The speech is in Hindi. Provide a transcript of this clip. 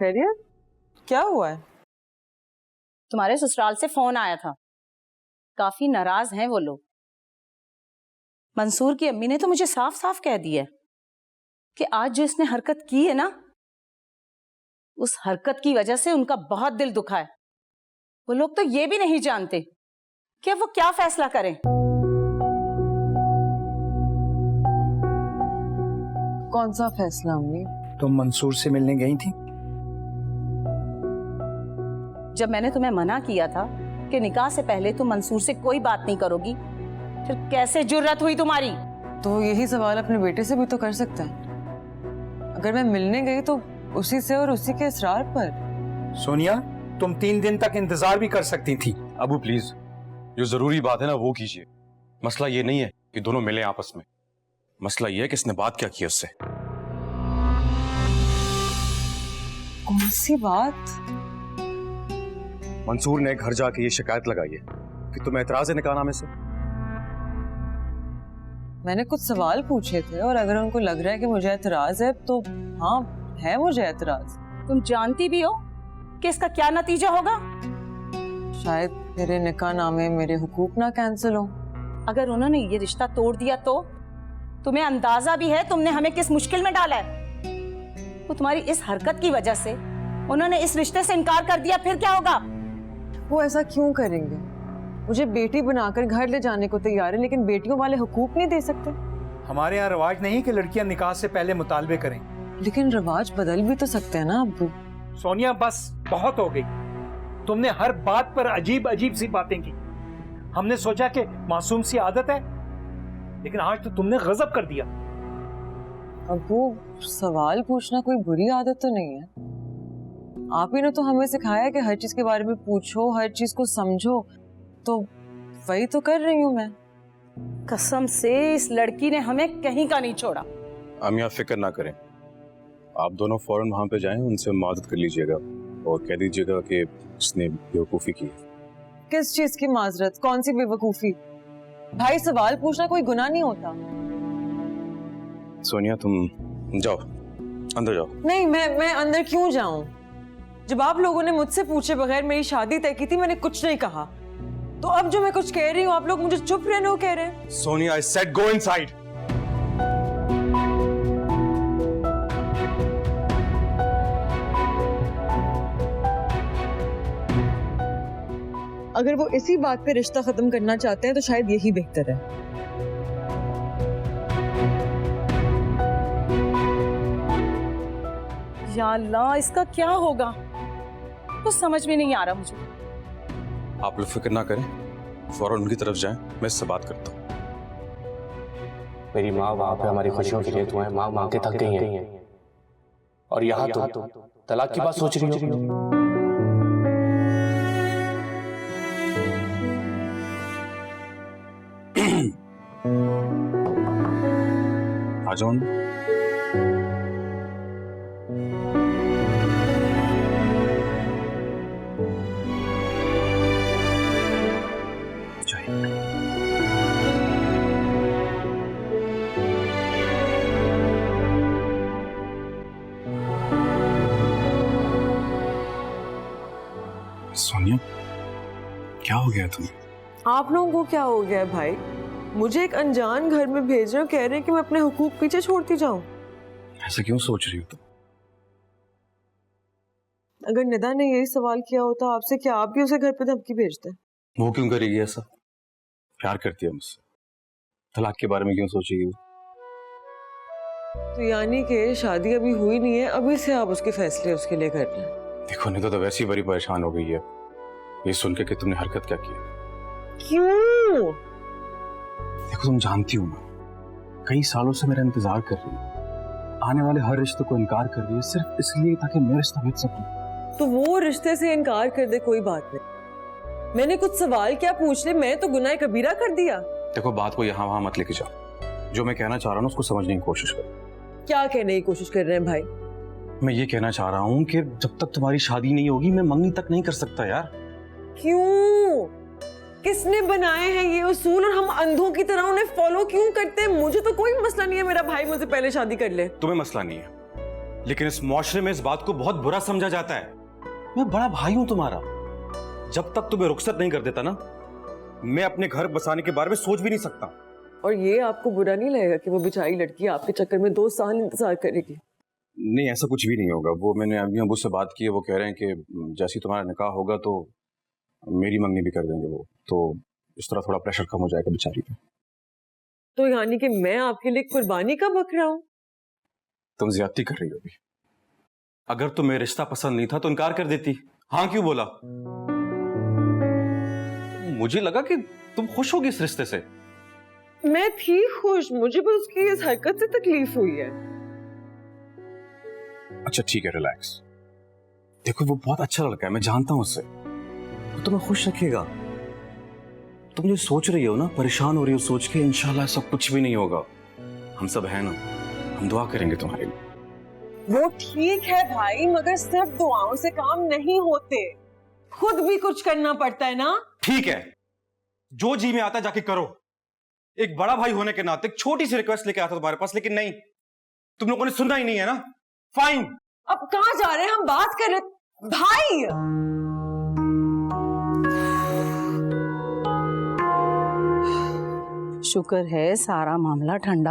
खैरियत? क्या हुआ है? तुम्हारे ससुराल से फोन आया था, काफी नाराज हैं वो लोग। मंसूर की अम्मी ने तो मुझे साफ साफ कह दिया कि आज जो इसने हरकत की है ना, उस हरकत की वजह से उनका बहुत दिल दुखा है। वो लोग तो ये भी नहीं जानते कि अब वो क्या फैसला करें। कौन सा फैसला अम्मी? तुम मंसूर से मिलने गई थी? जब मैंने तुम्हें मना किया था कि निकाह से पहले तुम मंसूर से कोई बात नहीं करोगी, फिर कैसे जुर्रत हुई तुम्हारी? तो यही सवाल अपने बेटे से भी तो कर सकता है। अगर मैं मिलने गई तो उसी से और उसी के इसरार पर। सोनिया, तुम 3 दिन तक इंतजार भी कर सकती थी। अबू प्लीज, जो जरूरी बात है ना वो कीजिए। मसला ये नहीं है कि दोनों मिले आपस में, मसला ये है कि इसने बात क्या की उससे। कौन सी बात? मंसूर ने घर जाके ये शिकायत लगाई है कि तुम्हें एतराज है निकाहनामे से। मैंने कुछ सवाल पूछे थे और अगर उनको लग रहा है कि मुझे एतराज है तो हाँ, है मुझे एतराज। तुम जानती भी हो कि इसका क्या नतीजा होगा? शायद मेरे निकाहनामे मेरे हुकूक ना कैंसिल हो। अगर उन्होंने ये रिश्ता तोड़ दिया तो तुम्हें अंदाजा भी है तुमने हमें किस मुश्किल में डाला है। वो तुम्हारी इस हरकत की वजह से उन्होंने इस रिश्ते से इनकार कर दिया, फिर क्या होगा? वो ऐसा क्यों करेंगे? मुझे बेटी बनाकर घर ले जाने को तैयार है, लेकिन बेटियों वाले हुकूक नहीं दे सकते। हमारे यहाँ रिवाज नहीं कि लड़कियां निकाह से पहले मुतालबे करें। लेकिन रिवाज बदल भी तो सकते हैं ना अब्बू। सोनिया, बस बहुत हो गई। तुमने हर बात पर अजीब अजीब सी बातें की। हमने सोचा कि मासूम सी आदत है, लेकिन आज तो तुमने गजब कर दिया। अब्बू, सवाल पूछना कोई बुरी आदत तो नहीं है। आप ही ने तो हमें सिखाया कि हर चीज के बारे में पूछो, हर चीज को समझो, तो वही तो कर रही हूँ मैं। कसम से इस लड़की ने हमें कहीं का नहीं छोड़ा। अम्मी, आप फिक्र ना करें, आप दोनों फौरन वहां पे जाएं, उनसे मदद कर लीजिएगा और कह दीजिएगा कि उसने बेवकूफी की। किस चीज की माजरत? कौन सी बेवकूफी? भाई, सवाल पूछना कोई गुनाह नहीं होता। सोनिया, तुम जाओ, अंदर जाओ। नहीं, मैं अंदर क्यों जाऊं? जब आप लोगों ने मुझसे पूछे बगैर मेरी शादी तय की थी, मैंने कुछ नहीं कहा। तो अब जो मैं कुछ कह रही हूँ आप लोग मुझे चुप रहने को कह रहे हैं। Sonia, I said go inside. अगर वो इसी बात पे रिश्ता खत्म करना चाहते हैं तो शायद यही बेहतर है। या अल्लाह, इसका क्या होगा? कुछ समझ में नहीं आ रहा मुझे। आप लोग फिक्र ना करें, फौरन उनकी तरफ जाएं, मैं इससे बात करता हूँ। मेरी माँ वहां पे हमारी खुशियों के लिए तुम्हें माँ माँ के थक गई हैं, और यहाँ तुम तलाक की बात सोच रही हो। आ जाओ ना। सोनिया, क्या हो गया तुम्हें? आप लोगों को क्या हो गया है भाई? मुझे एक अनजान घर में भेज रहे हो, कह रहे हैं कि मैं अपने हुकूक पीछे छोड़ती जाऊं। ऐसा क्यों सोच रही हो तुम? अगर निदा ने यही सवाल किया होता आपसे, क्या आप भी उसे घर पे धमकी भेजते? वो क्यों करेगी ऐसा? प्यार करती है मुझसे, तलाक के बारे में क्यों सोचेगी वो? तो यानी कि शादी अभी हुई नहीं है, अभी से आप उसके फैसले उसके लिए कर रहे हैं। देखो, नहीं तो वैसे ही बड़ी परेशान हो गई है ये सुन के कि तुमने हरकत क्या की। क्यों? देखो, तुम जानती हो ना, कई सालों से मेरा इंतजार कर रही है, आने वाले हर रिश्ते को इनकार कर रही है सिर्फ इसलिए ताकि मैं रिश्ता भेज सकूं। तो वो रिश्ते से इनकार कर दे, कोई बात नहीं। मैंने कुछ सवाल क्या पूछ ले, मैं तो गुनाह कबीरा कर दिया। देखो, बात को यहाँ वहां मत लेके जाओ। जो मैं कहना चाह रहा हूँ उसको समझने की कोशिश करो। क्या कहने की कोशिश कर रहे हैं भाई? मैं ये कहना चाह रहा हूँ कि जब तक तुम्हारी शादी नहीं होगी मैं मंगनी तक नहीं कर सकता यार। क्यों? किसने बनाए हैं ये उसूल और हम अंधों की तरह उन्हें फॉलो क्यों करते हैं? मुझे तो कोई मसला नहीं है, मेरा भाई मुझसे पहले शादी कर ले। तुम्हें मसला नहीं है, लेकिन इस मुआशरे में इस बात को बहुत बुरा समझा जाता है। मैं बड़ा भाई हूं तुम्हारा। जब तक तुम्हें रुखसत नहीं कर देता ना, मैं अपने घर बसाने के बारे में सोच भी नहीं सकता। और ये आपको बुरा नहीं लगेगा कि वो बेचारी लड़की आपके चक्कर में 2 साल इंतजार करेगी? नहीं, ऐसा कुछ भी नहीं होगा। वो मैंने अभी अबू से बात की है, वो कह रहे हैं कि जैसे ही तुम्हारा निकाह होगा तो मेरी मंगनी भी कर देंगे वो, तो इस तरह थोड़ा प्रेशर कम हो जाएगा बेचारी पे। तो यानी कि मैं आपके लिए कुर्बानी का बकरा हूं? तुम ज्यादती कर रही हो अभी। अगर तुम्हें रिश्ता पसंद नहीं था तो इनकार कर देती। हाँ क्यों बोला? मुझे लगा कि तुम खुश होगी इस रिश्ते से। मैं थी खुश, मुझे बस उसकी इस हरकत से तकलीफ हुई है। अच्छा ठीक है, रिलैक्स। देखो वो बहुत अच्छा लड़का है, मैं जानता हूं उससे। वो तुम्हें खुश रखेगा। तुम जो सोच रही हो ना, परेशान हो रही हो सोच के, इंशाल्लाह सब कुछ भी नहीं होगा। हम सब हैं ना, हम दुआ करेंगे तुम्हारे लिए। वो ठीक है भाई, मगर सिर्फ दुआओं से काम नहीं होते, खुद भी कुछ करना पड़ता है ना। ठीक है, जो जी में आता जाके करो। एक बड़ा भाई होने के नाते एक छोटी सी रिक्वेस्ट लेके आता तुम्हारे पास, लेकिन नहीं, तुम लोगों ने सुनना ही नहीं है ना। फाइन। अब कहां जा रहे हैं? हम बात कर रहे भाई। शुक्र है सारा मामला ठंडा